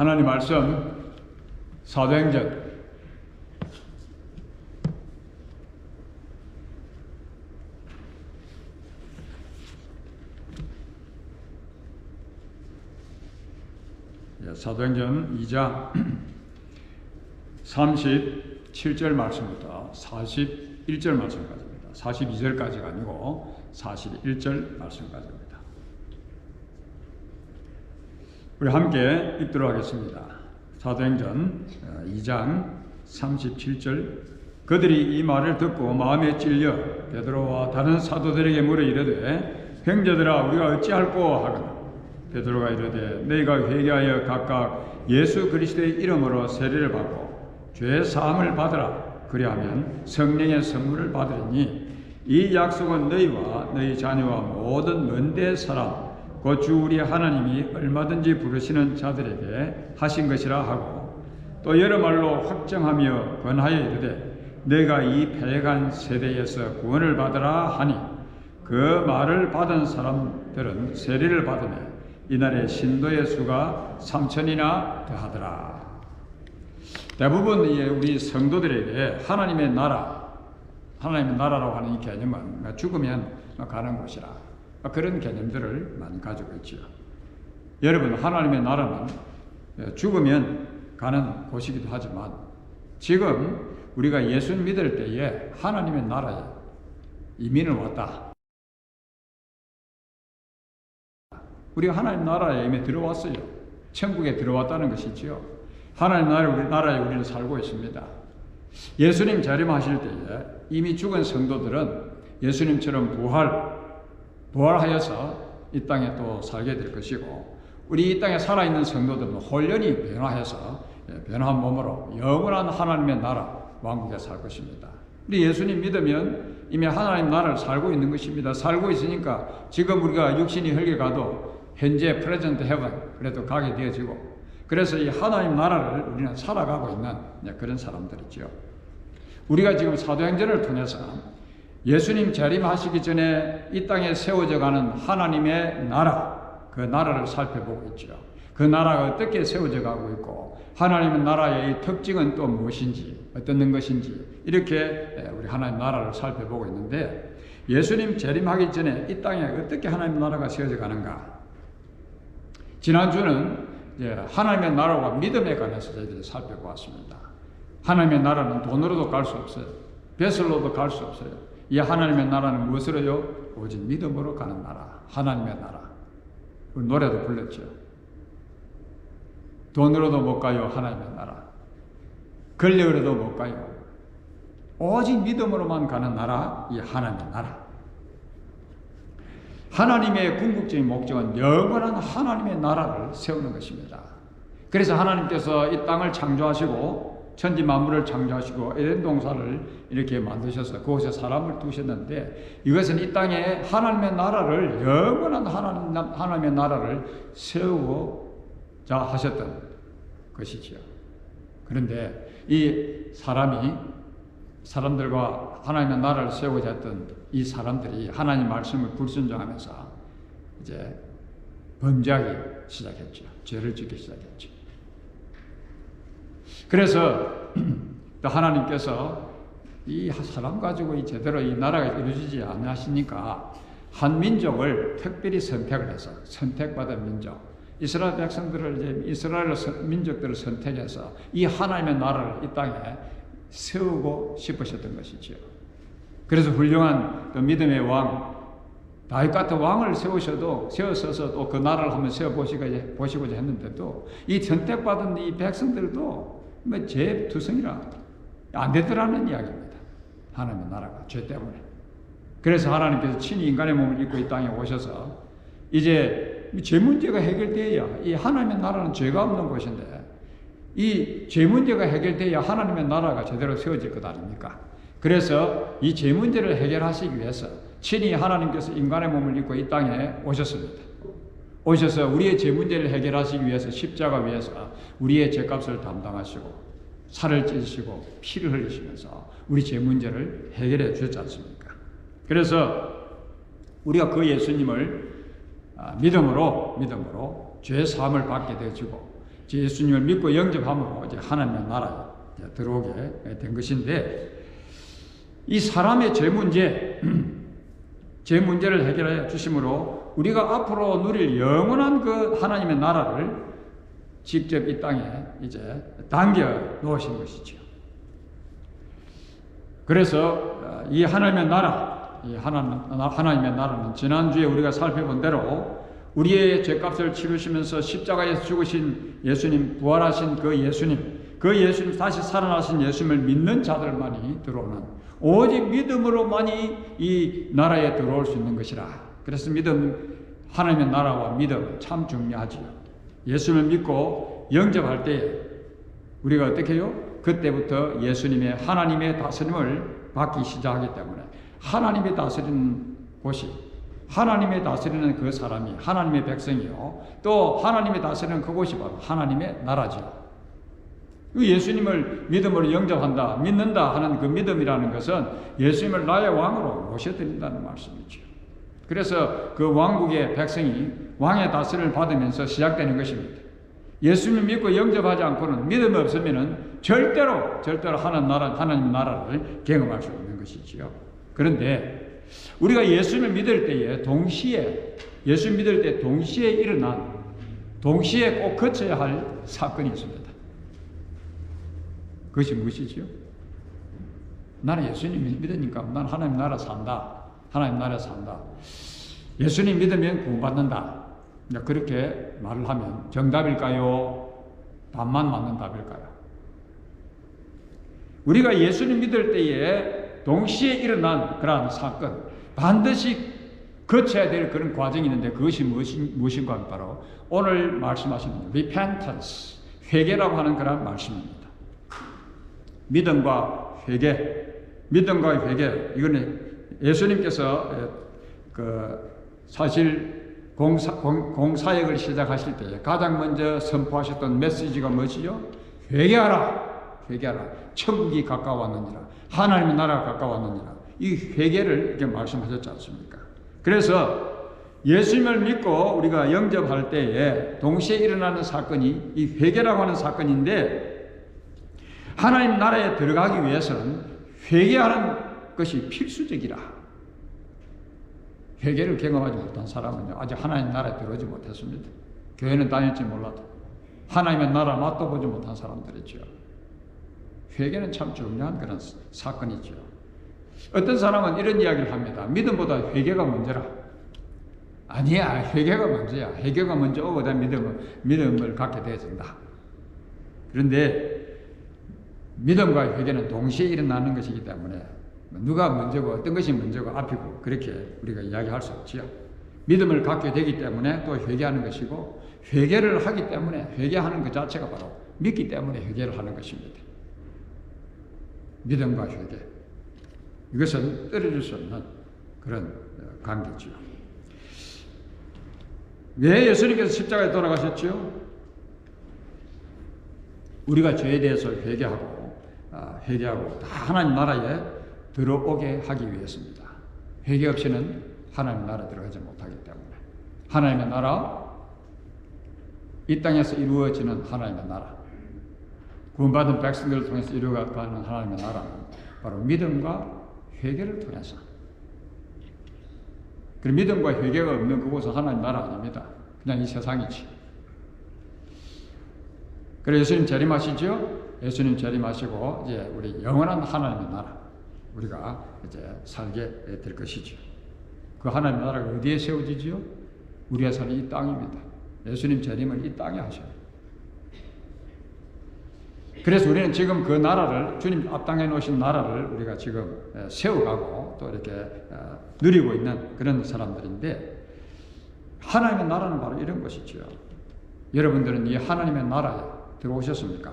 하나님 말씀 사도행전 2장 37절 말씀부터 41절 말씀까지입니다. 42절까지가 아니고 41절 말씀까지입니다. 우리 함께 읽도록 하겠습니다. 사도행전 2장 37절. 그들이 이 말을 듣고 마음에 찔려 베드로와 다른 사도들에게 물어 이르되 형제들아 우리가 어찌할꼬 하거나 베드로가 이르되 너희가 회개하여 각각 예수 그리스도의 이름으로 세례를 받고 죄 사함을 받으라. 그리하면 성령의 선물을 받으리니 이 약속은 너희와 너희 자녀와 모든 먼데 사람 곧 주 우리 하나님이 얼마든지 부르시는 자들에게 하신 것이라 하고 또 여러 말로 확정하며 권하여 이르되 내가 이 패역한 세대에서 구원을 받으라 하니 그 말을 받은 사람들은 세례를 받으며 이날에 신도의 수가 3,000이나 더하더라. 대부분 우리 성도들에게 하나님의 나라라고 하는 이 개념은 죽으면 가는 곳이라 그런 개념들을 많이 가지고 있죠. 여러분, 하나님의 나라는 죽으면 가는 곳이기도 하지만 지금 우리가 예수 믿을 때에 하나님의 나라에 이민을 왔다. 우리가 하나님 나라에 이미 들어왔어요. 천국에 들어왔다는 것이지요. 하나님 나라에 우리는 살고 있습니다. 예수님 재림하실 때에 이미 죽은 성도들은 예수님처럼 부활하여서 이 땅에 또 살게 될 것이고 우리 이 땅에 살아있는 성도들은 홀연히 변화해서 변화한 몸으로 영원한 하나님의 나라 왕국에 살 것입니다. 우리 예수님 믿으면 이미 하나님 나라를 살고 있는 것입니다. 살고 있으니까 지금 우리가 육신이 흙에 가도 현재 프레젠트 헤븐 그래도 가게 되어지고 그래서 이 하나님 나라를 우리는 살아가고 있는 그런 사람들이죠. 우리가 지금 사도행전을 통해서 예수님 재림하시기 전에 이 땅에 세워져 가는 하나님의 나라, 그 나라를 살펴보고 있죠. 그 나라가 어떻게 세워져 가고 있고 하나님의 나라의 특징은 또 무엇인지 어떤 것인지 이렇게 우리 하나님 나라를 살펴보고 있는데 예수님 재림하기 전에 이 땅에 어떻게 하나님의 나라가 세워져 가는가. 지난주는 하나님의 나라와 믿음에 관해서 저희들이 살펴보았습니다. 하나님의 나라는 돈으로도 갈 수 없어요. 벼슬로도 갈 수 없어요. 이 하나님의 나라는 무엇으로요? 오직 믿음으로 가는 나라, 하나님의 나라. 그 노래도 불렀죠. 돈으로도 못 가요, 하나님의 나라. 권력으로도 못 가요. 오직 믿음으로만 가는 나라, 이 하나님의 나라. 하나님의 궁극적인 목적은 영원한 하나님의 나라를 세우는 것입니다. 그래서 하나님께서 이 땅을 창조하시고 천지 만물을 창조하시고 에덴 동산을 이렇게 만드셔서 그곳에 사람을 두셨는데 이것은 이 땅에 하나님의 나라를 영원한 하나님의 나라를 세우고자 하셨던 것이지요. 그런데 이 사람들과 하나님의 나라를 세우고자 했던 이 사람들이 하나님 말씀을 불순종하면서 이제 범죄하기 시작했죠. 죄를 짓기 시작했죠. 그래서 또 하나님께서 이 사람 가지고 제대로 이 나라가 이루어지지 않으시니까 한 민족을 특별히 선택을 해서 선택받은 민족 이스라엘 백성들을 이스라엘 민족들을 선택해서 이 하나님의 나라를 이 땅에 세우고 싶으셨던 것이지요. 그래서 훌륭한 또 믿음의 왕 다윗 같은 왕을 세우셔서 또 그 나라를 한번 세워보시고자 했는데도 이 선택받은 이 백성들도 죄 투성이라 안 되더라는 이야기입니다. 하나님의 나라가 죄 때문에. 그래서 하나님께서 친히 인간의 몸을 입고 이 땅에 오셔서 이제 죄 문제가 해결돼야 이 하나님의 나라는 죄가 없는 곳인데 이 죄 문제가 해결돼야 하나님의 나라가 제대로 세워질 것 아닙니까? 그래서 이 죄 문제를 해결하시기 위해서 친히 하나님께서 인간의 몸을 입고 이 땅에 오셨습니다. 오셔서 우리의 죄 문제를 해결하시기 위해서 십자가 위에서 우리의 죄값을 담당하시고 살을 찢으시고 피를 흘리시면서 우리 죄 문제를 해결해 주셨지 않습니까? 그래서 우리가 그 예수님을 믿음으로 죄 사함을 받게 되어지고 예수님을 믿고 영접함으로 이제 하나님의 나라에 들어오게 된 것인데, 이 사람의 죄 문제를 해결해 주심으로 우리가 앞으로 누릴 영원한 그 하나님의 나라를 직접 이 땅에 이제 당겨 놓으신 것이죠. 그래서 이 하나님의 나라, 하나님의 나라는 지난주에 우리가 살펴본 대로 우리의 죄값을 치르시면서 십자가에서 죽으신 예수님, 부활하신 그 예수님 다시 살아나신 예수님을 믿는 자들만이 들어오는, 오직 믿음으로만이 이 나라에 들어올 수 있는 것이라. 그래서 하나님의 나라와 믿음 참 중요하지요. 예수님을 믿고 영접할 때에 우리가 어떻게 해요? 그때부터 예수님의 하나님의 다스림을 받기 시작하기 때문에, 하나님이 다스리는 곳이, 하나님이 다스리는 그 사람이 하나님의 백성이요, 또 하나님이 다스리는 그곳이 바로 하나님의 나라죠. 예수님을 믿음으로 영접한다, 믿는다 하는 그 믿음이라는 것은 예수님을 나의 왕으로 모셔드린다는 말씀이죠. 그래서 그 왕국의 백성이 왕의 다스림을 받으면서 시작되는 것입니다. 예수님을 믿고 영접하지 않고는, 믿음이 없으면은 절대로 하나님 나라를 경험할 수 없는 것이지요. 그런데 우리가 예수님을 믿을 때에 예수 믿을 때 동시에 꼭 거쳐야 할 사건이 있습니다. 그것이 무엇이지요? 나는 예수님 믿으니까 난 하나님 나라 산다. 하나님 나라에 산다. 예수님 믿으면 구원받는다. 그렇게 말을 하면 정답일까요? 반만 맞는 답일까요? 우리가 예수님 믿을 때에 동시에 일어난 그러한 사건, 반드시 거쳐야 될 그런 과정이 있는데, 그것이 무엇인가 하면 바로 오늘 말씀하시는 repentance, 회개라고 하는 그런 말씀입니다. 믿음과 회개, 이거는 예수님께서 사실 공사역을 시작하실 때 가장 먼저 선포하셨던 메시지가 무엇이죠? 회개하라. 천국이 가까웠느니라. 하나님의 나라가 가까웠느니라. 이 회개를 이렇게 말씀하셨지 않습니까? 그래서 예수님을 믿고 우리가 영접할 때에 동시에 일어나는 사건이 이 회개라고 하는 사건인데, 하나님 나라에 들어가기 위해서는 회개하는 것이 필수적이라. 회개를 경험하지 못한 사람은요, 아직 하나님 나라에 들어오지 못했습니다. 교회는 다닐지 몰라도 하나님의 나라 맛도 보지 못한 사람들이죠. 회개는 참 중요한 그런 사건이죠. 어떤 사람은 이런 이야기를 합니다. 믿음보다 회개가 먼저라. 아니야, 회개가 먼저야. 회개가 먼저 오고 난 믿음을 갖게 되어진다. 그런데 믿음과 회개는 동시에 일어나는 것이기 때문에 누가 먼저고 어떤 것이 먼저고 앞이고 그렇게 우리가 이야기할 수 없지요. 믿음을 갖게 되기 때문에 또 회개하는 것이고, 회개를 하기 때문에, 회개하는 것 자체가 바로 믿기 때문에 회개를 하는 것입니다. 믿음과 회개, 이것은 떨어질 수 없는 그런 관계지요. 왜 예수님께서 십자가에 돌아가셨지요? 우리가 죄에 대해서 회개하고 다 하나님 나라에 들어오게 하기 위해서입니다. 회개 없이는 하나님 나라에 들어가지 못하기 때문에, 하나님의 나라, 이 땅에서 이루어지는 하나님의 나라, 구원받은 백성들을 통해서 이루어가는 하나님의 나라는 바로 믿음과 회개를 통해서. 그 믿음과 회개가 없는 그곳은 하나님 나라 아닙니다. 그냥 이 세상이지. 그래서 예수님 재림하시죠? 예수님 재림하시고 이제 우리 영원한 하나님의 나라, 우리가 이제 살게 될 것이죠. 그 하나님의 나라가 어디에 세워지지요? 우리가 사는 이 땅입니다. 예수님 재림을 이 땅에 하셔요. 그래서 우리는 지금 그 나라를, 주님 앞당해 놓으신 나라를 우리가 지금 세워가고 또 이렇게 누리고 있는 그런 사람들인데, 하나님의 나라는 바로 이런 것이죠. 여러분들은 이 하나님의 나라에 들어오셨습니까?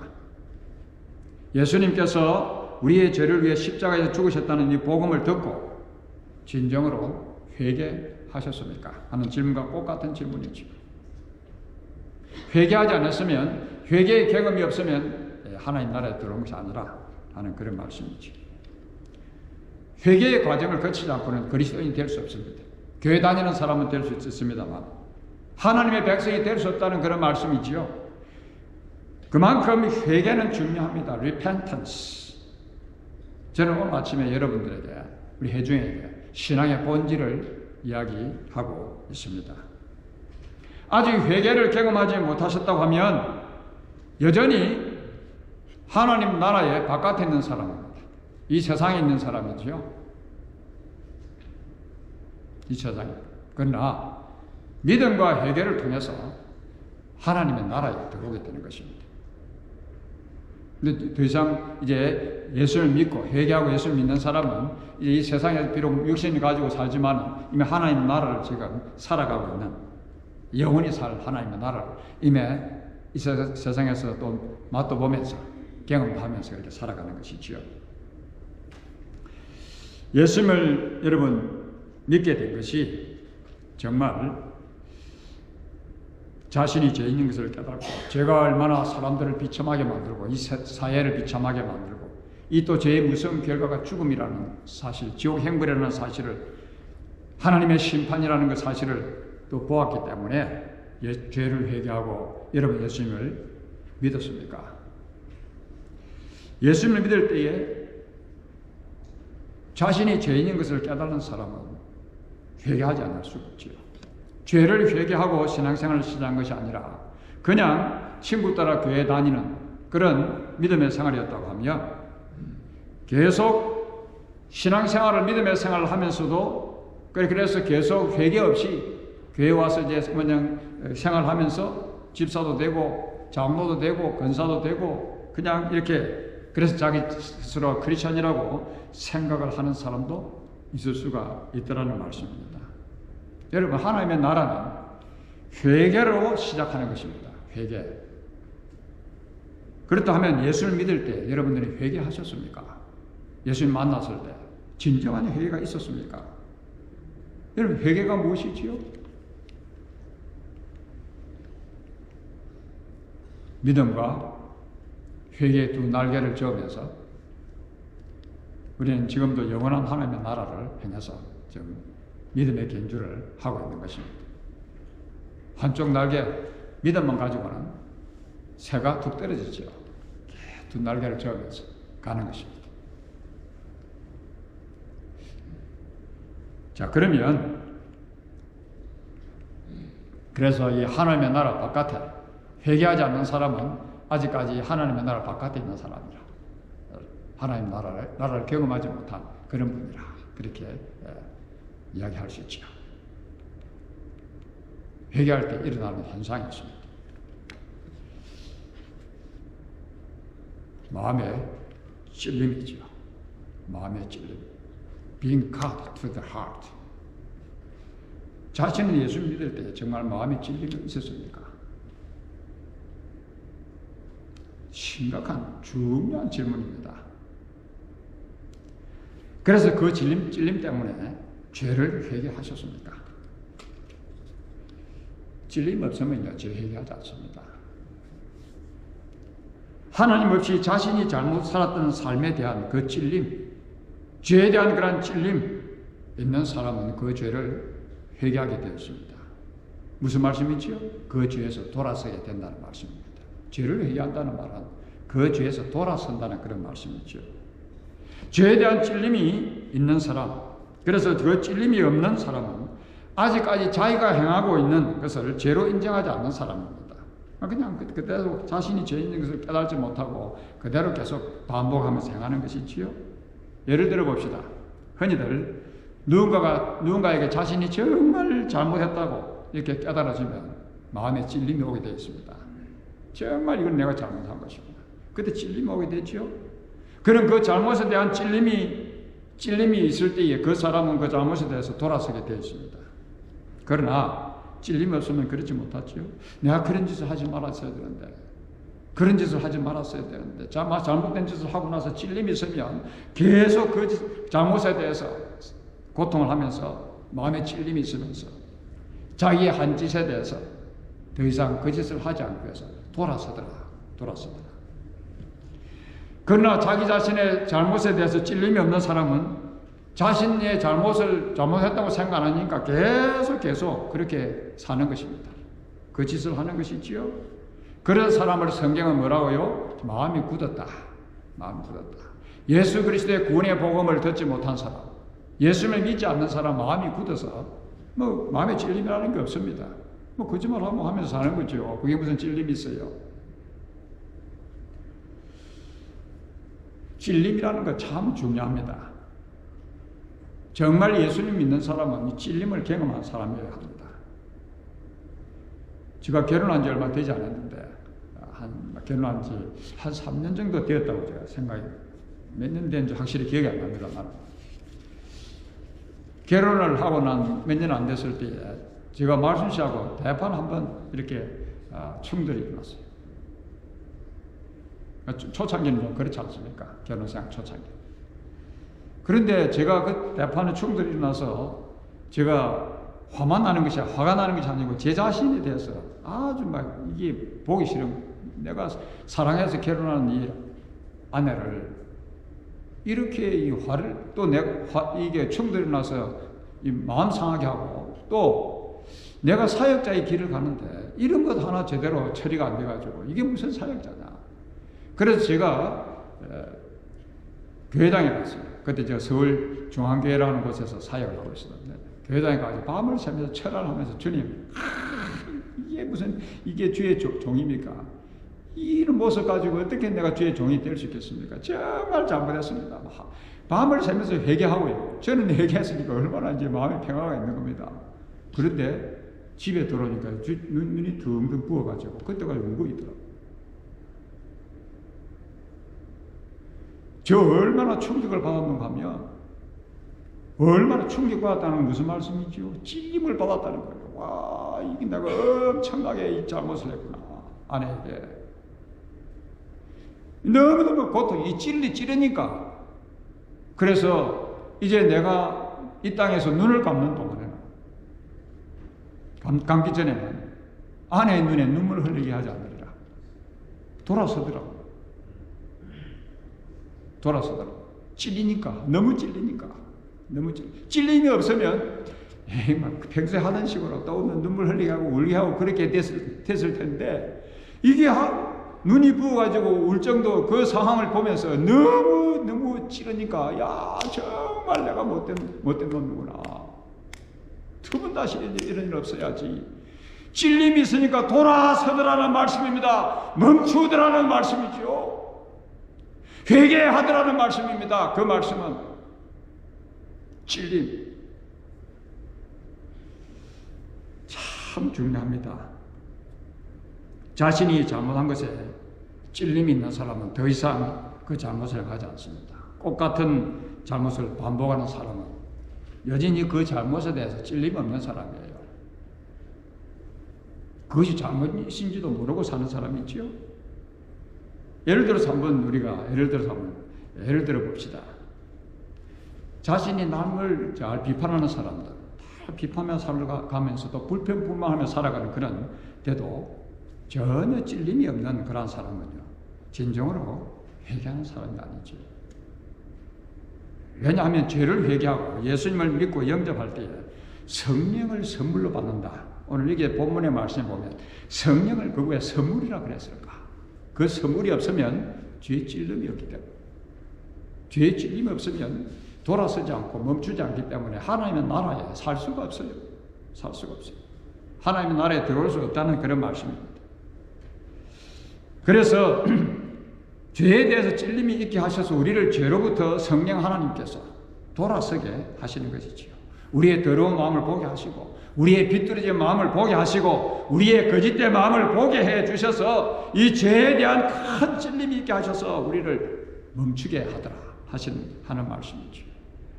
예수님께서 우리의 죄를 위해 십자가에서 죽으셨다는 이 복음을 듣고 진정으로 회개하셨습니까? 하는 질문과 똑같은 질문이죠. 회개하지 않았으면, 회개의 경험이 없으면 하나님 나라에 들어온 것이 아니라 하는 그런 말씀이죠. 회개의 과정을 거치지 않고는 그리스도인이 될 수 없습니다. 교회 다니는 사람은 될 수 있습니다만 하나님의 백성이 될 수 없다는 그런 말씀이지요. 그만큼 회개는 중요합니다. repentance. 저는 오늘 아침에 여러분들에게, 우리 회중에게 신앙의 본질을 이야기하고 있습니다. 아직 회개를 경험하지 못하셨다고 하면 여전히 하나님 나라의 바깥에 있는 사람입니다. 이 세상에 있는 사람이죠. 이 세상에. 그러나 믿음과 회개를 통해서 하나님의 나라에 들어오게 되는 것입니다. 근데 더 이상 이제 예수를 믿고 회개하고 예수를 믿는 사람은 이제 이 세상에 비록 육신을 가지고 살지만 이미 하나님의 나라를 지금 살아가고 있는, 영원히 살 하나님의 나라를 이미 이 세상에서 또 맛도 보면서 경험하면서 이렇게 살아가는 것이지요. 예수님을 여러분 믿게 된 것이 정말 자신이 죄 있는 것을 깨닫고 죄가 얼마나 사람들을 비참하게 만들고 이 사회를 비참하게 만들고 이 또 죄의 무서운 결과가 죽음이라는 사실, 지옥 행벌이라는 사실을, 하나님의 심판이라는 그 사실을 또 보았기 때문에 죄를 회개하고 여러분 예수님을 믿었습니까? 예수님을 믿을 때에 자신이 죄 있는 것을 깨닫는 사람은 회개하지 않을 수 없지요. 죄를 회개하고 신앙생활을 시작한 것이 아니라 그냥 친구 따라 교회 다니는 그런 믿음의 생활이었다고 하면 계속 신앙생활을, 믿음의 생활을 하면서도 그래서 계속 회개 없이 교회 와서 이제 그냥 생활하면서 집사도 되고 장로도 되고 권사도 되고 그냥 이렇게, 그래서 자기 스스로 크리스천이라고 생각을 하는 사람도 있을 수가 있다는 말씀입니다. 여러분, 하나님의 나라는 회개로 시작하는 것입니다. 회개. 그렇다면 예수를 믿을 때 여러분들이 회개하셨습니까? 예수님 만났을 때 진정한 회개가 있었습니까? 여러분, 회개가 무엇이지요? 믿음과 회개의 두 날개를 저으면서 우리는 지금도 영원한 하나님의 나라를 향해서 지금 믿음의 견주를 하고 있는 것입니다. 한쪽 날개, 믿음만 가지고는 새가 툭 떨어지죠. 두 날개를 저으면서 가는 것입니다. 자, 그러면 그래서 이 하나님의 나라 바깥에 회개하지 않는 사람은 아직까지 하나님의 나라 바깥에 있는 사람이라, 하나님 나라를 경험하지 못한 그런 분이라, 그렇게 이야기할 수 있죠. 회개할 때 일어나는 현상이 있습니다. 마음의 찔림이죠. 마음의 찔림. Being cut to the heart. 자신은 예수 믿을 때 정말 마음의 찔림이 있었습니까? 심각한 중요한 질문입니다. 그래서 그 찔림 때문에 죄를 회개하셨습니까? 찔림 없으면요, 죄 회개하지 않습니다. 하나님 없이 자신이 잘못 살았던 삶에 대한 그 찔림, 죄에 대한 그런 찔림 있는 사람은 그 죄를 회개하게 되었습니다. 무슨 말씀이지요? 그 죄에서 돌아서야 된다는 말씀입니다. 죄를 회개한다는 말은 그 죄에서 돌아선다는 그런 말씀이죠. 죄에 대한 찔림이 있는 사람, 그래서 그 찔림이 없는 사람은 아직까지 자기가 행하고 있는 것을 죄로 인정하지 않는 사람입니다. 그냥 그대로 자신이 죄 있는 것을 깨달지 못하고 그대로 계속 반복하면서 행하는 것이지요. 예를 들어 봅시다. 흔히들 누군가에게 자신이 정말 잘못했다고 이렇게 깨달아지면 마음에 찔림이 오게 되어 있습니다. 정말 이건 내가 잘못한 것입니다. 그때 찔림이 오게 되죠. 그럼 그 잘못에 대한 찔림이 있을 때에 그 사람은 그 잘못에 대해서 돌아서게 되어 있습니다. 그러나 찔림이 없으면 그렇지 못하죠. 내가 그런 짓을 하지 말았어야 되는데, 그런 짓을 하지 말았어야 되는데, 잘못된 짓을 하고 나서 찔림이 있으면 계속 그 잘못에 대해서 고통을 하면서 마음에 찔림이 있으면서 자기의 한 짓에 대해서 더 이상 그 짓을 하지 않기 위해서 돌아서더라. 그러나 자기 자신의 잘못에 대해서 찔림이 없는 사람은 자신의 잘못했다고 생각 안 하니까 계속 그렇게 사는 것입니다. 그 짓을 하는 것이지요. 그런 사람을 성경은 뭐라고요? 마음이 굳었다. 마음이 굳었다. 예수 그리스도의 구원의 복음을 듣지 못한 사람, 예수를 믿지 않는 사람 마음이 굳어서 뭐 마음에 찔림이라는 게 없습니다. 뭐 거짓말하면 하면서 사는 거죠. 그게 무슨 찔림이 있어요? 찔림이라는 거 참 중요합니다. 정말 예수님 믿는 사람은 이 찔림을 경험한 사람이어야 합니다. 제가 결혼한 지 얼마 되지 않았는데 결혼한 지 한 3년 정도 되었다고 제가 생각이 몇 년 된지 확실히 기억이 안 납니다만 결혼을 하고 난 몇 년 안 됐을 때에 제가 말순 씨하고 대판 한번 이렇게 충돌이 일어났어요. 초창기는 좀 그렇지 않습니까? 결혼생활 초창기. 그런데 제가 그 대판에 충돌이 일어나서 제가 화가 나는 것이 아니고 제 자신에 대해서 아주 막 이게 보기 싫은, 내가 사랑해서 결혼한 이 아내를 이렇게 이 화를 또 이게 충돌이 나서 이 마음 상하게 하고 또 내가 사역자의 길을 가는데 이런 것 하나 제대로 처리가 안 돼가지고 이게 무슨 사역자냐. 그래서 제가 교회당에 갔어요. 그때 제가 서울 중앙교회라는 곳에서 사역을 하고 있었는데 교회당에 가서 밤을 새면서 철학을 하면서 주님, 이게 무슨 이게 주의 종입니까? 이런 모습 가지고 어떻게 내가 주의 종이 될 수 있겠습니까? 정말 잘못했습니다. 밤을 새면서 회개하고요. 저는 회개했으니까 얼마나 이제 마음에 평화가 있는 겁니다. 그런데 집에 들어오니까 눈이 둥둥 부어가지고 그때까지 울고 있더라고요. 저 얼마나 충격을 받았는가 하면 얼마나 충격받았다는 건 무슨 말씀이지요? 찔림을 받았다는 거예요. 와, 이게 내가 엄청나게 이 잘못을 했구나. 아내에게. 너무너무 고통이 찌르니까. 그래서 이제 내가 이 땅에서 눈을 감는 동안에는 감기 전에는 아내의 눈에 눈물 흘리게 하지 않으리라. 돌아서더라고요. 찔리니까. 너무 찔리니까. 찔림이 없으면 막 평소에 하던 식으로 또 눈물 흘리게 하고 울게 하고 그렇게 됐을 텐데 이게 눈이 부어가지고 울 정도 그 상황을 보면서 너무 찌르니까 야 정말 내가 못된 놈이구나. 두 번 다시 이런 일 없어야지. 찔림이 있으니까 돌아서더라는 말씀입니다. 멈추더라는 말씀이죠. 회개하더라는 말씀입니다. 그 말씀은 찔림. 참 중요합니다. 자신이 잘못한 것에 찔림이 있는 사람은 더 이상 그 잘못을 하지 않습니다. 똑같은 잘못을 반복하는 사람은 여전히 그 잘못에 대해서 찔림 없는 사람이에요. 그것이 잘못인지도 모르고 사는 사람이 있지요. 예를 들어서 한번 예를 들어 봅시다. 자신이 남을 잘 비판하는 사람들, 다 비판하며 살아가면서도 불평불만하며 살아가는 그런 데도 전혀 찔림이 없는 그런 사람은요, 진정으로 회개하는 사람이 아니지. 왜냐하면 죄를 회개하고 예수님을 믿고 영접할 때에 성령을 선물로 받는다. 오늘 이게 본문의 말씀에 보면 성령을 그 왜 선물이라 그랬을까? 그 선물이 없으면 죄의 찔림이 없기 때문에, 죄의 찔림이 없으면 돌아서지 않고 멈추지 않기 때문에 하나님의 나라에 살 수가 없어요. 하나님의 나라에 들어올 수 없다는 그런 말씀입니다. 그래서 죄에 대해서 찔림이 있게 하셔서 우리를 죄로부터 성령 하나님께서 돌아서게 하시는 것이지요. 우리의 더러운 마음을 보게 하시고 우리의 비뚤어진 마음을 보게 하시고 우리의 거짓된 마음을 보게 해 주셔서 이 죄에 대한 큰 찔림이 있게 하셔서 우리를 멈추게 하는 말씀이죠.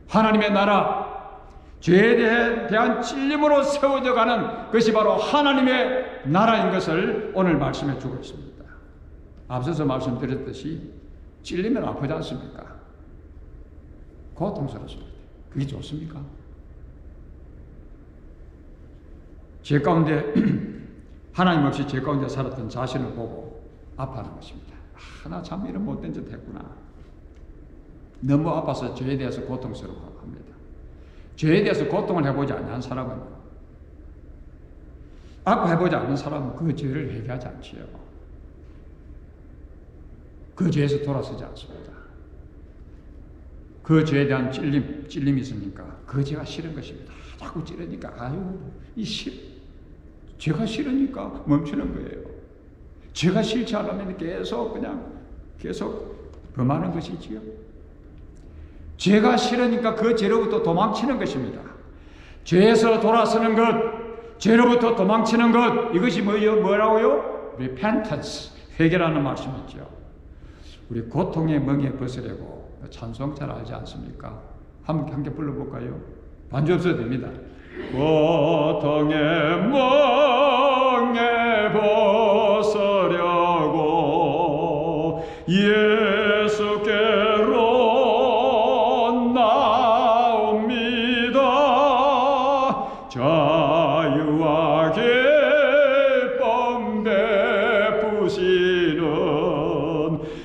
하나님의 나라, 죄에 대한 찔림으로 세워져 가는 것이 바로 하나님의 나라인 것을 오늘 말씀해 주고 있습니다. 앞서서 말씀드렸듯이 찔리면 아프지 않습니까? 고통스럽습니다. 그게 좋습니까? 죄 가운데 하나님 없이 죄 가운데 살았던 자신을 보고 아파하는 것입니다. 나 참 이런 못된 짓 했구나. 너무 아파서 죄에 대해서 고통스러워합니다. 죄에 대해서 고통을 해보지 않는 사람은, 아파해보지 않는 사람은 그 죄를 회개하지 않지요. 그 죄에서 돌아서지 않습니다. 그 죄에 대한 찔림이 있으니까 그 죄가 싫은 것입니다. 자꾸 찌르니까 죄가 싫으니까 멈추는 거예요. 죄가 싫지 않으면 계속 범하는 것이지요. 죄가 싫으니까 그 죄로부터 도망치는 것입니다. 죄에서 돌아서는 것, 죄로부터 도망치는 것, 이것이 뭐라고요? repentance, 회개라는 말씀이죠. 우리 고통의 멍에 벗으려고 찬송 잘 알지 않습니까? 함께 불러볼까요? 반주 없어도 됩니다. 고통의 멍에 벗으려고 예수께로 나옵니다. 자유와 기쁨 베푸시는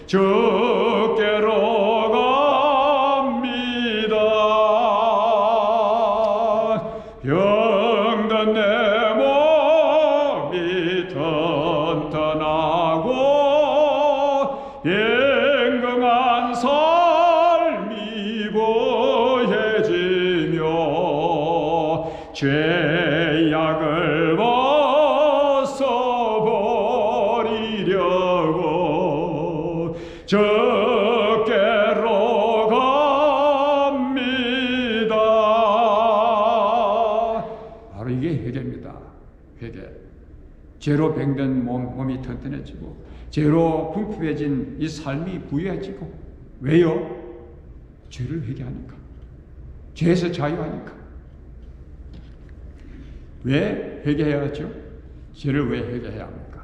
주께로 갑니다. 병든 내 몸이 튼튼하고 영광한 삶이 보여지며 죄악을 벗어버리려고 주께로 갑니다. 바로 이게 회개입니다. 회개. 죄로 병든 몸이 튼튼해지고 죄로 궁핍해진 이 삶이 부유해지고. 왜요? 죄를 회개하니까. 죄에서 자유하니까. 왜 회개해야 하죠? 죄를 왜 회개해야 합니까?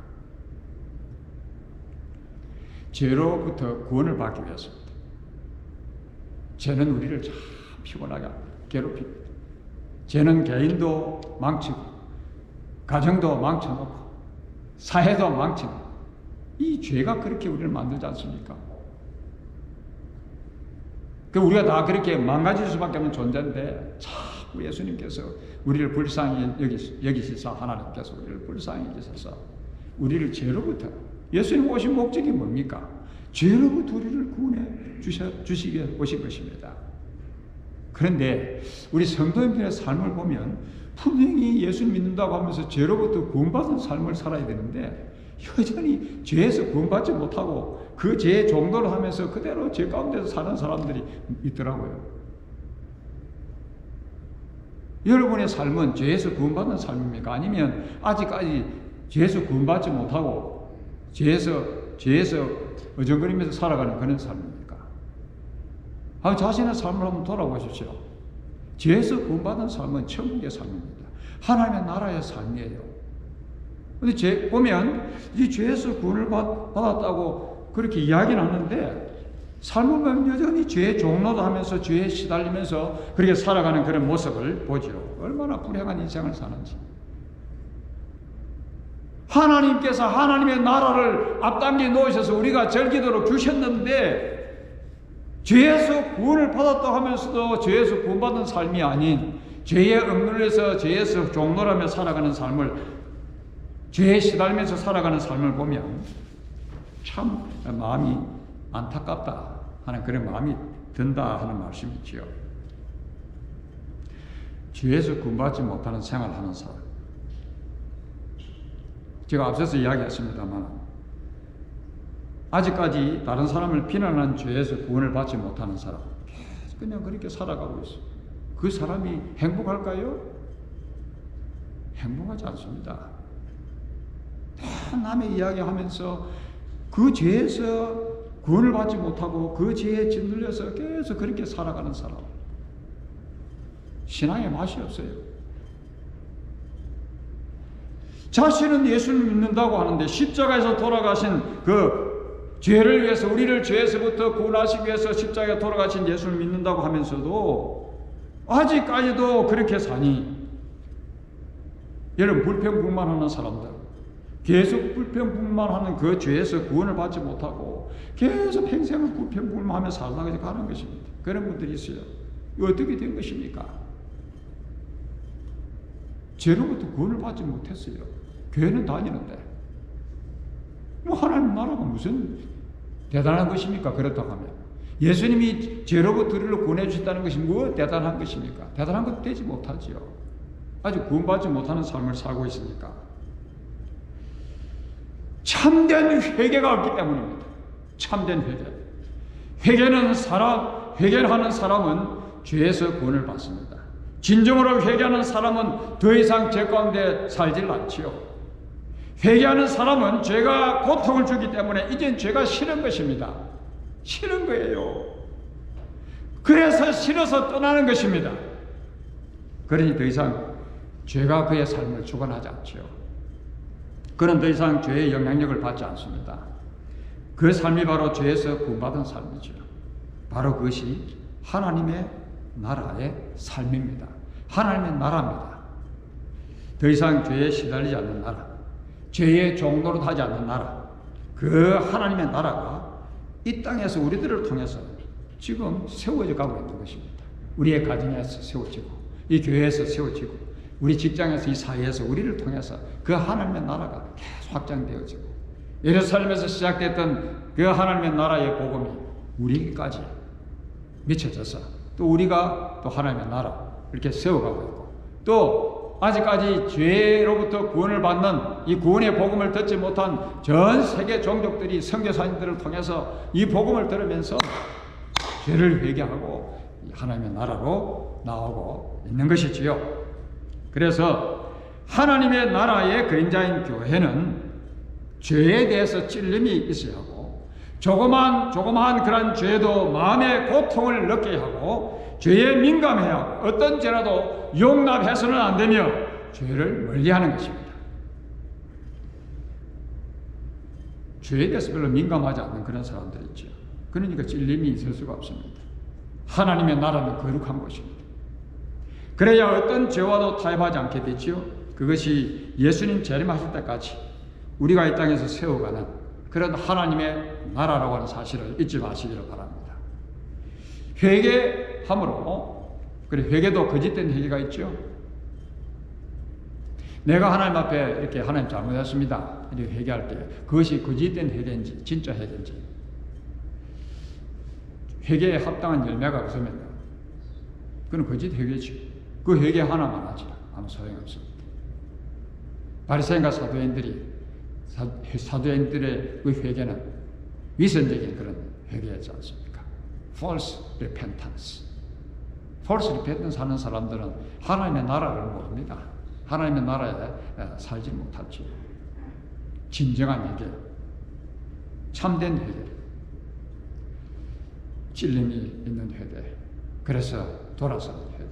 죄로부터 구원을 받기 위해서입니다. 죄는 우리를 참 피곤하게 합니다. 괴롭힙니다. 죄는 개인도 망치고 가정도 망쳐놓고 사회도 망치고 이 죄가 그렇게 우리를 만들지 않습니까? 우리가 다 그렇게 망가질 수밖에 없는 존재인데 자꾸 예수님께서 우리를 불쌍히 여기시사 하나님께서 우리를 불쌍히 여기셔서 우리를 죄로부터 예수님 오신 목적이 뭡니까? 죄로부터 우리를 구원해 주시기 위해 오신 것입니다. 그런데 우리 성도님들의 삶을 보면 분명히 예수님 믿는다고 하면서 죄로부터 구원받은 삶을 살아야 되는데 여전히 죄에서 구원받지 못하고 그 죄의 종도를 하면서 그대로 죄 가운데서 사는 사람들이 있더라고요. 여러분의 삶은 죄에서 구원받는 삶입니까? 아니면 아직까지 죄에서 구원받지 못하고 죄에서 어정거리면서 살아가는 그런 삶입니까? 자신의 삶을 한번 돌아보십시오. 죄에서 구원받은 삶은 천국의 삶입니다. 하나님의 나라의 삶이에요. 근데 보면 이 죄에서 구원을 받았다고 그렇게 이야기는 하는데 삶을 보면 여전히 죄의 종로도 하면서 죄에 시달리면서 그렇게 살아가는 그런 모습을 보죠. 얼마나 불행한 인생을 사는지. 하나님께서 하나님의 나라를 앞당겨 놓으셔서 우리가 즐기도록 주셨는데 죄에서 구원을 받았다고 하면서도 죄에서 구원받은 삶이 아닌 죄에 억눌려서 죄에서 종노라며 살아가는 삶을 죄에 시달리면서 살아가는 삶을 보면 참 마음이 안타깝다 하는 그런 마음이 든다 하는 말씀이지요. 죄에서 구원받지 못하는 생활하는 사람. 제가 앞서서 이야기했습니다만 아직까지 다른 사람을 비난한 죄에서 구원을 받지 못하는 사람 그냥 그렇게 살아가고 있어요. 그 사람이 행복할까요? 행복하지 않습니다. 다 남의 이야기하면서 그 죄에서 구원을 받지 못하고 그 죄에 짓눌려서 계속 그렇게 살아가는 사람 신앙의 맛이 없어요. 자신은 예수를 믿는다고 하는데 십자가에서 돌아가신 그 죄를 위해서 우리를 죄에서부터 구원하시기 위해서 십자가에 돌아가신 예수를 믿는다고 하면서도 아직까지도 그렇게 사니 여러분 불평불만하는 사람들 계속 불평불만하는 그 죄에서 구원을 받지 못하고 계속 평생을 불평불만하며 살다가 가는 것입니다. 그런 분들이 있어요. 이거 어떻게 된 것입니까? 죄로부터 구원을 받지 못했어요. 교회는 다니는데 뭐 하나님 나라가 무슨 대단한 것입니까? 그렇다고 하면 예수님이 죄로부터 우리를 구원해 주셨다는 것이 뭐 대단한 것입니까? 대단한 것도 되지 못하지요. 아직 구원받지 못하는 삶을 살고 있으니까. 참된 회개가 없기 때문입니다. 참된 회개. 회개하는 사람은 죄에서 구원을 받습니다. 진정으로 회개하는 사람은 더 이상 죄 가운데 살질 않지요. 회개하는 사람은 죄가 고통을 주기 때문에 이젠 죄가 싫은 것입니다. 싫은 거예요. 그래서 싫어서 떠나는 것입니다. 그러니 더 이상 죄가 그의 삶을 주관하지 않지요. 그는 더 이상 죄의 영향력을 받지 않습니다. 그 삶이 바로 죄에서 구원받은 삶이죠. 바로 그것이 하나님의 나라의 삶입니다. 하나님의 나라입니다. 더 이상 죄에 시달리지 않는 나라, 죄의 종노릇 하지 않는 나라, 그 하나님의 나라가 이 땅에서 우리들을 통해서 지금 세워져 가고 있는 것입니다. 우리의 가정에서 세워지고, 이 교회에서 세워지고, 우리 직장에서, 이 사회에서 우리를 통해서 그 하나님의 나라가 계속 확장되어지고, 예루살렘에서 시작됐던 그 하나님의 나라의 복음이 우리까지 미쳐져서 또 우리가 또 하나님의 나라 이렇게 세워가고 있고, 또 아직까지 죄로부터 구원을 받는 이 구원의 복음을 듣지 못한 전 세계 종족들이 선교사님들을 통해서 이 복음을 들으면서 죄를 회개하고 하나님의 나라로 나오고 있는 것이지요. 그래서 하나님의 나라의 그림자인 교회는 죄에 대해서 찔림이 있어야 하고, 조그마한 그런 죄도 마음의 고통을 느끼게 하고, 죄에 민감해야 하고, 어떤 죄라도 용납해서는 안 되며 죄를 멀리하는 것입니다. 죄에 대해서 별로 민감하지 않는 그런 사람들이 있죠. 그러니까 찔림이 있을 수가 없습니다. 하나님의 나라는 거룩한 것입니다. 그래야 어떤 죄와도 타협하지 않게 되지요. 그것이 예수님 재림하실 때까지 우리가 이 땅에서 세워가는 그런 하나님의 나라라고 하는 사실을 잊지 마시기를 바랍니다. 회개함으로, 그래 회개도 거짓된 회개가 있죠. 내가 하나님 앞에 이렇게 하나님 잘못했습니다 이렇게 회개할 때 그것이 거짓된 회개인지 진짜 회개인지, 회개에 합당한 열매가 없으면 그건 거짓 회개지. 그 회개 하나만 하지 아무 소용없습니다. 바리새인과 사두개인들의 그 회개는 위선적인 그런 회개였지 않습니까? False repentance. False repentance 하는 사람들은 하나님의 나라를 모릅니다. 하나님의 나라에 살지 못하지. 진정한 회개, 참된 회개, 찔림이 있는 회개, 그래서 돌아서는 회개.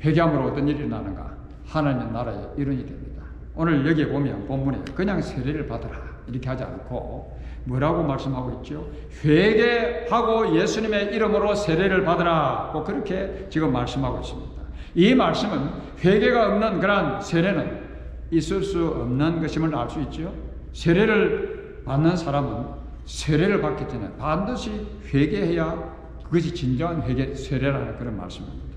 회개함으로 어떤 일이 일어나는가? 하나님의 나라의 일원이 됩니다. 오늘 여기에 보면 본문에 그냥 세례를 받으라 이렇게 하지 않고 뭐라고 말씀하고 있죠? 회개하고 예수님의 이름으로 세례를 받으라 꼭 그렇게 지금 말씀하고 있습니다. 이 말씀은 회개가 없는 그런 세례는 있을 수 없는 것임을 알 수 있죠. 세례를 받는 사람은 세례를 받기 전에 반드시 회개해야 그것이 진정한 회개, 세례라는 그런 말씀입니다.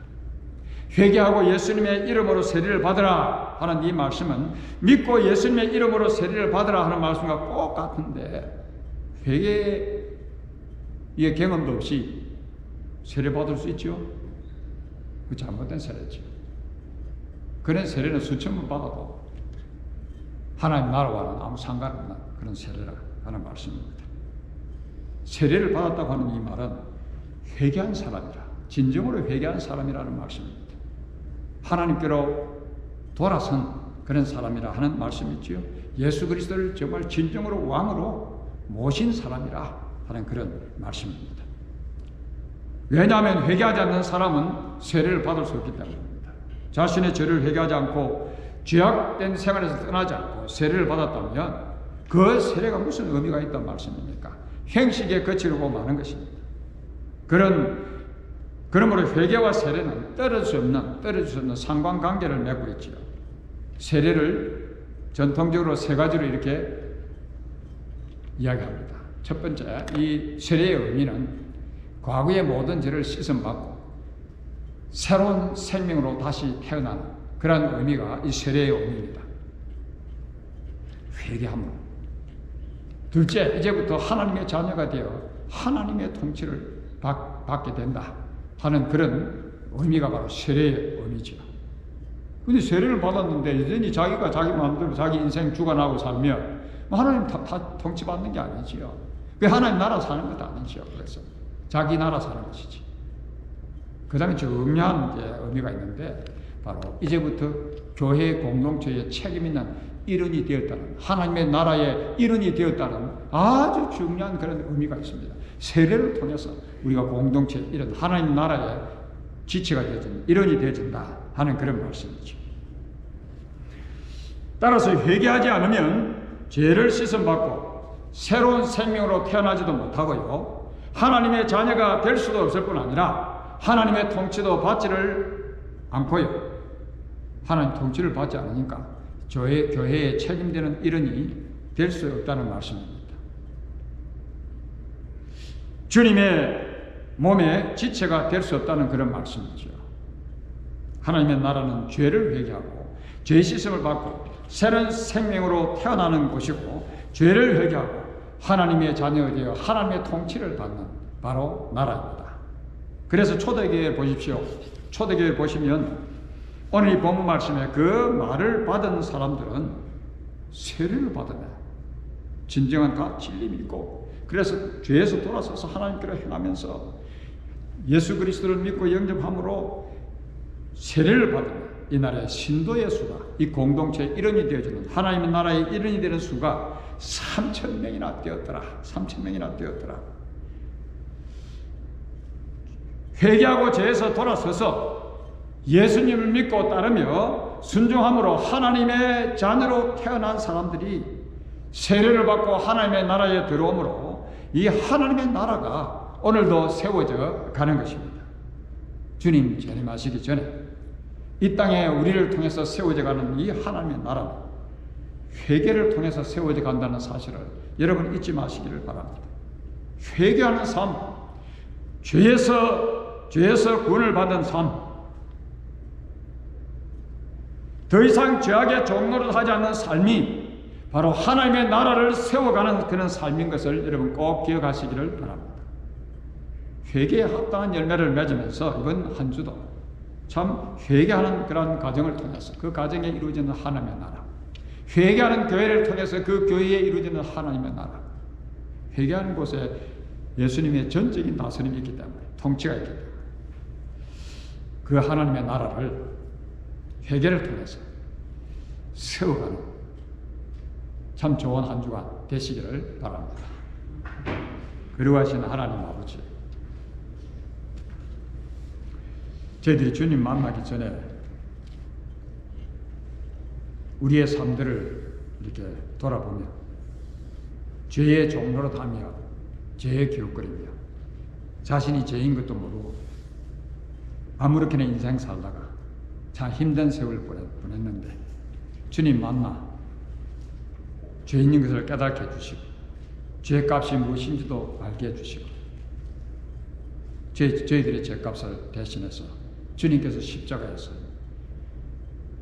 회개하고 예수님의 이름으로 세례를 받으라 하는 이 말씀은 믿고 예수님의 이름으로 세례를 받으라 하는 말씀과 꼭 같은데, 회개의 경험도 없이 세례 받을 수 있죠? 그 잘못된 세례죠. 그런 세례는 수천 번 받아도 하나님 나라와는 아무 상관없는 그런 세례라 하는 말씀입니다. 세례를 받았다고 하는 이 말은 회개한 사람이라, 진정으로 회개한 사람이라는 말씀입니다. 하나님께로 돌아선 그런 사람이라 하는 말씀이지요. 예수 그리스도를 정말 진정으로 왕으로 모신 사람이라 하는 그런 말씀입니다. 왜냐하면 회개하지 않는 사람은 세례를 받을 수 없기 때문입니다. 자신의 죄를 회개하지 않고 죄악된 생활에서 떠나지 않고 세례를 받았다면 그 세례가 무슨 의미가 있단 말씀입니까? 행식에 거치려고 마는 것입니다. 그러므로 회개와 세례는 떨어질 수 없는 상관관계를 맺고 있지요. 세례를 전통적으로 세 가지로 이렇게 이야기합니다. 첫 번째, 이 세례의 의미는 과거의 모든 죄를 씻음받고 새로운 생명으로 다시 태어나는 그런 의미가 이 세례의 의미입니다. 회개함으로 둘째, 이제부터 하나님의 자녀가 되어 하나님의 통치를 받게 된다 하는 그런 의미가 바로 세례의 의미죠. 근데 세례를 받았는데 여전히 자기가 자기 마음대로 자기 인생 주관하고 살면 하나님 다 통치받는 게 아니지요. 그 하나님 나라 사는 것도 아니죠. 그래서 자기 나라 사는 것이지. 그 다음에 중요한 의미가 있는데 바로 이제부터 교회 공동체의 책임 있는 일원이 되었다는, 하나님의 나라의 일원이 되었다는 아주 중요한 그런 의미가 있습니다. 세례를 통해서 우리가 공동체 이런 하나님 나라의 지체가 되어진다, 일원이 되어진다 하는 그런 말씀이죠. 따라서 회개하지 않으면 죄를 씻음받고 새로운 생명으로 태어나지도 못하고요, 하나님의 자녀가 될 수도 없을 뿐 아니라 하나님의 통치도 받지를 않고요, 하나님 통치를 받지 않으니까 교회에 책임되는 일원이 될 수 없다는 말씀입니다. 주님의 몸의 지체가 될 수 없다는 그런 말씀이죠. 하나님의 나라는 죄를 회개하고 죄 씻음을 받고 새로운 생명으로 태어나는 곳이고, 죄를 회개하고 하나님의 자녀가 되어 하나님의 통치를 받는 바로 나라입니다. 그래서 초대교회 보십시오. 초대교회 보시면 오늘 이 본문 말씀에 그 말을 받은 사람들은 세례를 받으며 진정한 다 진리 믿고, 그래서 죄에서 돌아서서 하나님께로 행하면서 예수 그리스도를 믿고 영접함으로 세례를 받으며 이 나라의 신도의 수가, 이 공동체의 일원이 되어주는 하나님의 나라의 일원이 되는 수가 3,000명이나 되었더라. 3,000명이나 되었더라. 회개하고 죄에서 돌아서서 예수님을 믿고 따르며 순종함으로 하나님의 자녀로 태어난 사람들이 세례를 받고 하나님의 나라에 들어오므로 이 하나님의 나라가 오늘도 세워져 가는 것입니다. 주님 재림하시기 전에 이 땅에 우리를 통해서 세워져 가는 이 하나님의 나라는 회개를 통해서 세워져 간다는 사실을 여러분 잊지 마시기를 바랍니다. 회개하는 삶, 죄에서 구원을 받은 삶, 더 이상 죄악의 종노릇 하지 않는 삶이 바로 하나님의 나라를 세워가는 그런 삶인 것을 여러분 꼭 기억하시기를 바랍니다. 회개에 합당한 열매를 맺으면서 이번 한 주도 참 회개하는 그런 과정을 통해서 그 과정에 이루어지는 하나님의 나라, 회개하는 교회를 통해서 그 교회에 이루어지는 하나님의 나라, 회개하는 곳에 예수님의 전적인 다스림이 있기 때문에, 통치가 있기 때문에 그 하나님의 나라를 회개를 통해서 세워가는 참 좋은 한 주간 되시기를 바랍니다. 그리하신 하나님 아버지, 저희들이 주님 만나기 전에 우리의 삶들을 이렇게 돌아보며 죄의 종로로 다며 죄의 기웃거리며 자신이 죄인 것도 모르고 아무렇게나 인생 살다가 참 힘든 세월을 보냈는데 주님 만나 죄인인 것을 깨닫게 해주시고 죄값이 무엇인지도 알게 해주시고 저희들의 죄값을 대신해서 주님께서 십자가에서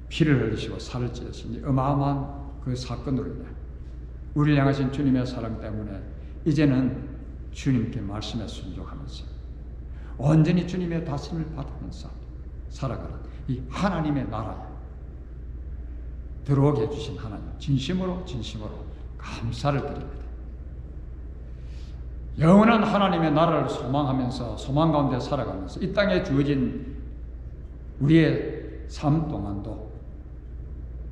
피를 흘리시고 살을 찢으신 어마어마한 그 사건으로 인해 우리를 향하신 주님의 사랑 때문에 이제는 주님께 말씀에 순종하면서 온전히 주님의 다스림을 받으면서 살아가는 이 하나님의 나라에 들어오게 해주신 하나님, 진심으로 감사를 드립니다. 영원한 하나님의 나라를 소망하면서 소망 가운데 살아가면서 이 땅에 주어진 우리의 삶 동안도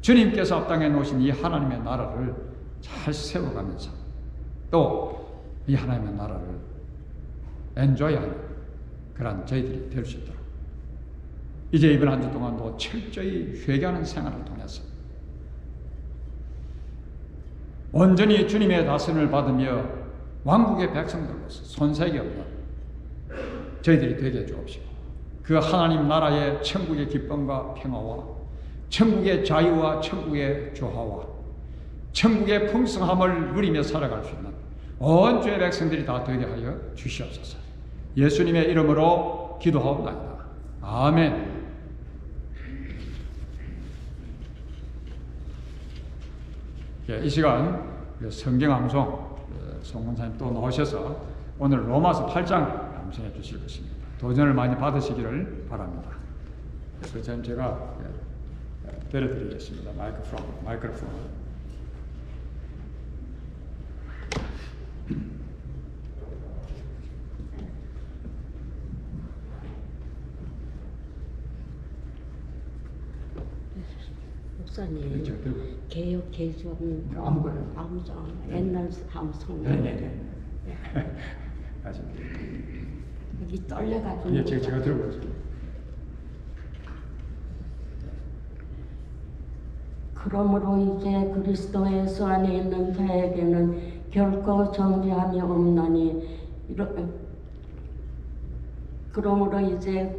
주님께서 앞당해 놓으신 이 하나님의 나라를 잘 세워가면서 또 이 하나님의 나라를 엔조이하는 그런 저희들이 될 수 있도록 이제 이번 한 주 동안도 철저히 회개하는 생활을 통해서 온전히 주님의 다스림을 받으며 왕국의 백성들로서 손색이 없는 저희들이 되게 해주옵시고 그 하나님 나라의 천국의 기쁨과 평화와 천국의 자유와 천국의 조화와 천국의 풍성함을 누리며 살아갈 수 있는 온 주의 백성들이 다 되게 하여 주시옵소서. 예수님의 이름으로 기도하옵나이다. 아멘. 이 시간 성경 암송 송원사님 또 나오셔서 오늘 로마서 8장을 암송해 주실 것입니다. 도전을 많이 받으시기를 바랍니다. 그래서 제가 들려드리겠습니다. 마이크로폰. 목사님, 개혁 개정 아무거나 암송 옛날 암송. 네네네. 여기 떨려가지고. 예, 제가 들어보겠습니다. 그러므로 이제 그리스도예수 안에 있는 자에게는 결코 정죄함이 없나니 그러므로 이제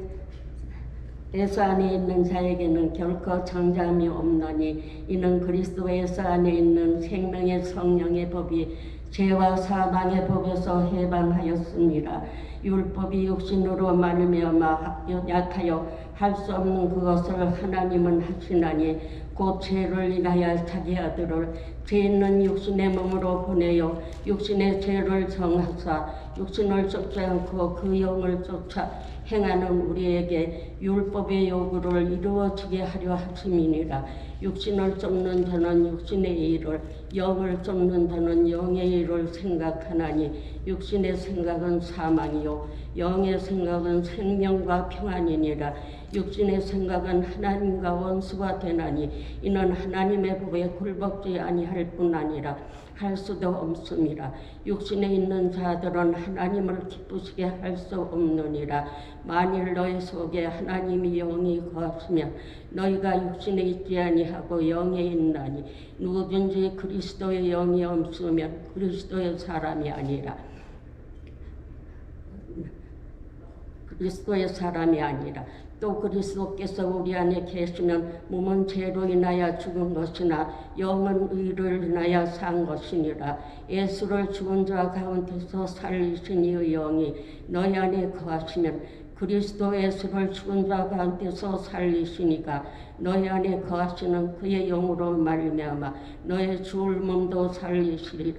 예수 안에 있는 자에게는 결코 정죄함이 없나니 이는 그리스도 예수 안에 있는 생명의 성령의 법이 죄와 사망의 법에서 해방하였습니다. 율법이 육신으로 말미암아 약하여 할 수 없는 그것을 하나님은 하시나니 곧 죄를 인하여 자기 아들을 죄 있는 육신의 몸으로 보내어 육신의 죄를 정하사 육신을 쫓지 않고 그 영을 쫓아 행하는 우리에게 율법의 요구를 이루어지게 하려 하심이니라. 육신을 쫓는 자는 육신의 일을, 영을 쫓는 자는 영의 일을 생각하나니 육신의 생각은 사망이요 영의 생각은 생명과 평안이니라. 육신의 생각은 하나님과 원수가 되나니 이는 하나님의 법에 굴복지 아니할 뿐 아니라 할 수도 없습니다. 육신에 있는 자들은 하나님을 기쁘시게 할 수 없느니라. 만일 너희 속에 하나님이 영이 거하시면 너희가 육신에 있지 아니하고 영에 있나니 누구든지 그리스도의 영이 없으면 그리스도의 사람이 아니라 또 그리스도께서 우리 안에 계시면 몸은 죄로 인하여 죽은 것이나 영은 의를 인하여 산 것이니라. 예수를 죽은 자 가운데서 살리신 이의 영이 너희 안에 거하시면 그리스도 예수를 죽은 자 가운데서 살리시니까 너희 안에 거하시는 그의 영으로 말미암아 너의 죽을 몸도 살리시리라.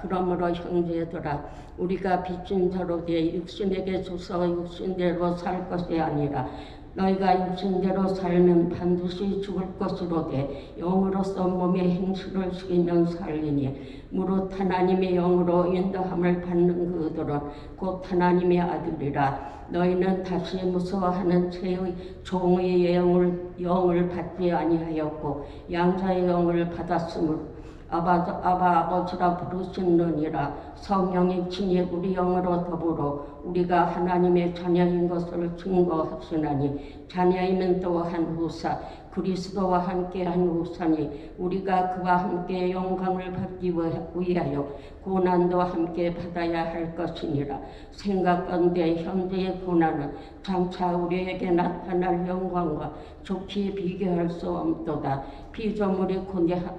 그러므로 형제들아 우리가 빚진 자로 돼 육신에게 줘서 육신대로 살 것이 아니라 너희가 육신대로 살면 반드시 죽을 것이로되 영으로서 몸의 행실을 죽이면 살리니 무릇 하나님의 영으로 인도함을 받는 그들은 곧 하나님의 아들이라. 너희는 다시 무서워하는 죄의 종의 영을 받지 아니하였고 양자의 영을 받았으므로 아버지라 부르시느니라. 성령이 친히 우리 영으로 더불어 우리가 하나님의 자녀인 것을 증거하시나니 자녀이면 또한 후사 그리스도와 함께한 후사니 우리가 그와 함께 영광을 받기 위하여 고난도 함께 받아야 할 것이니라. 생각건대 현재의 고난은 장차 우리에게 나타날 영광과 좋게 비교할 수 없도다. 피조물이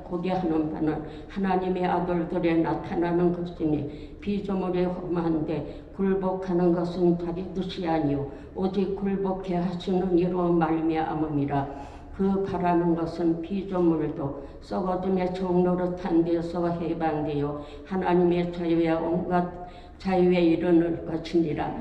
고대하는 바는 하나님의 아들들에 나타나는 것이니 피조물이 험한데 굴복하는 것은 자기 뜻이 아니요 오직 굴복해 하시는 이로 말미암음이라. 그 바라는 것은 피조물도 썩어짐의 종노릇한 데서 해방되어 하나님의 자유와 온갖 자유에 이르는 것이니라.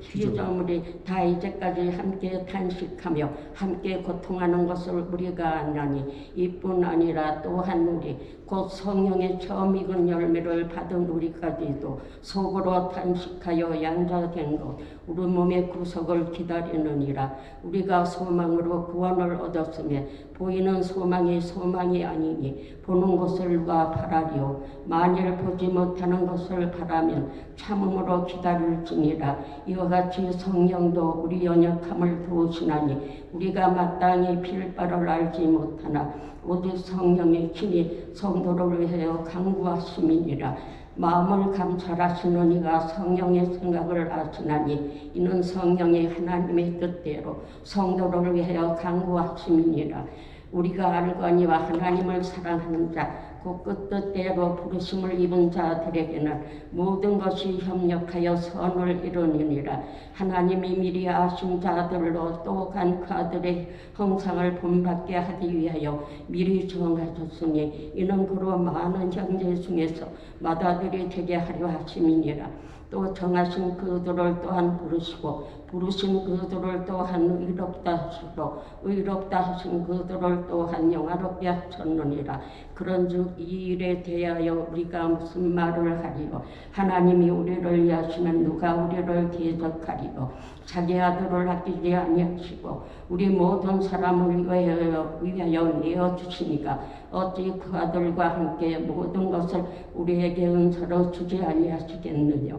피조물이 다 이제까지 함께 탄식하며 함께 고통하는 것을 우리가 아나니 이뿐 아니라 또한 우리 곧 성령의 처음 익은 열매를 받은 우리까지도 속으로 탄식하여 양자된 것 우리 몸의 구속을 기다리느니라. 우리가 소망으로 구원을 얻었으며 보이는 소망이 소망이 아니니 보는 것을 누가 바라리요. 만일 보지 못하는 것을 바라면 참음으로 기다릴지니라. 이와 같이 성령도 우리 연약함을 도우시나니 우리가 마땅히 빌 바를 알지 못하나 오직 성령의 친히 성도를 위하여 강구하심이니라. 마음을 감찰하시는 이가 성령의 생각을 아시나니 이는 성령의 하나님의 뜻대로 성도를 위하여 강구하심이니라. 우리가 알거니와 하나님을 사랑하는 자 그 뜻대로 부르심을 입은 자들에게는 모든 것이 협력하여 선을 이루느니라. 하나님이 미리 아신 자들로 또한 그들의 형상을 본받게 하기 위하여 미리 정하셨으니 이는 그로 많은 형제 중에서 맏아들이 되게 하려 하심이니라. 또 정하신 그들을 또한 부르시고 부르신 그들을 또한 의롭다 하시고 의롭다 하신 그들을 또한 영화롭게 하셨느니라. 그런즉 이 일에 대하여 우리가 무슨 말을 하리요? 하나님이 우리를 위하시면 누가 우리를 대적하리요? 자기 아들을 아끼지 아니하시고 우리 모든 사람을 위하여 내어주시니까 어찌 그 아들과 함께 모든 것을 우리에게 은사로 주지 아니하시겠느냐?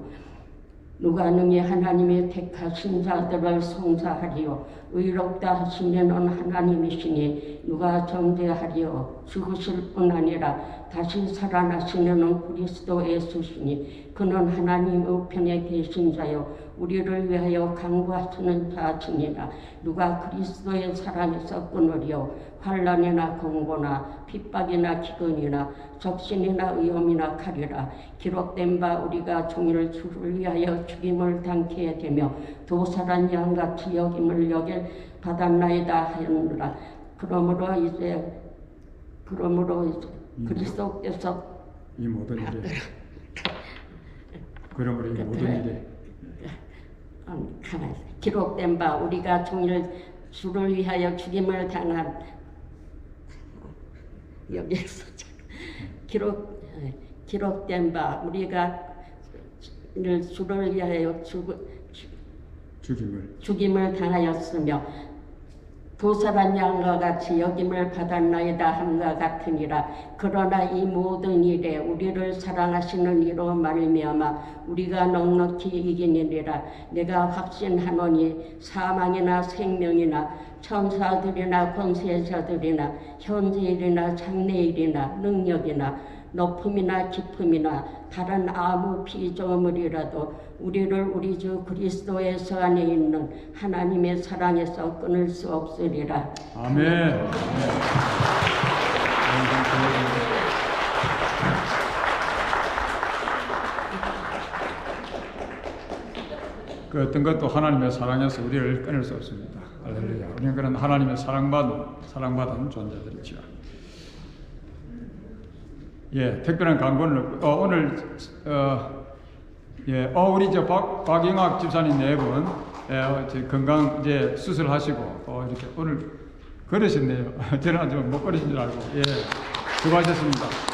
누가 능히 하나님이 택하신 자들을 송사하리요? 의롭다 하시면은 하나님이시니 누가 정죄하리요? 죽으실 뿐 아니라 다시 살아나시면은 그리스도 예수시니 그는 하나님 우편에 계신 자요 우리를 위하여 강구하시는 자시니라. 누가 그리스도의 사랑에서 끊으리요? 환난이나 공고나 핍박이나 기근이나 적신이나 위험이나 칼이라. 기록된 바 우리가 종일 주를 위하여 죽임을 당케 되며 도살한 양같이 여김을 여길 받았나이다 하였느라. 그러므로 이제 그리스도께서 이 모든 일에 그러므로 이 모든 일에 기록된 바 우리가 종일 주를 위하여 죽임을 당한 여기에서 기록된 바 우리가 주를 위하여 죽임을 당하였으며 도살한 양과 같이 여김을 받았나이다 함과 같으니라. 그러나 이 모든 일에 우리를 사랑하시는 이로 말미암아 우리가 넉넉히 이기니라. 내가 확신하노니 사망이나 생명이나 천사들이나 권세자들이나 현재일이나 장래일이나 능력이나 높음이나 깊음이나 다른 아무 피조물이라도 우리를 우리 주 그리스도에서 안에 있는 하나님의 사랑에서 끊을 수 없으리라. 아멘. 그 어떤 것도 하나님의 사랑에서 우리를 끊을 수 없습니다. 할렐루야. 우리는 그런 하나님의 사랑받은 존재들이죠. 예, 특별한 광고는 오늘 우리 박영학 집사님 네 분 건강 이제 수술하시고 이렇게 오늘 걸으셨네요. 저는 아직 못 걸으신 줄 알고 수고하셨습니다.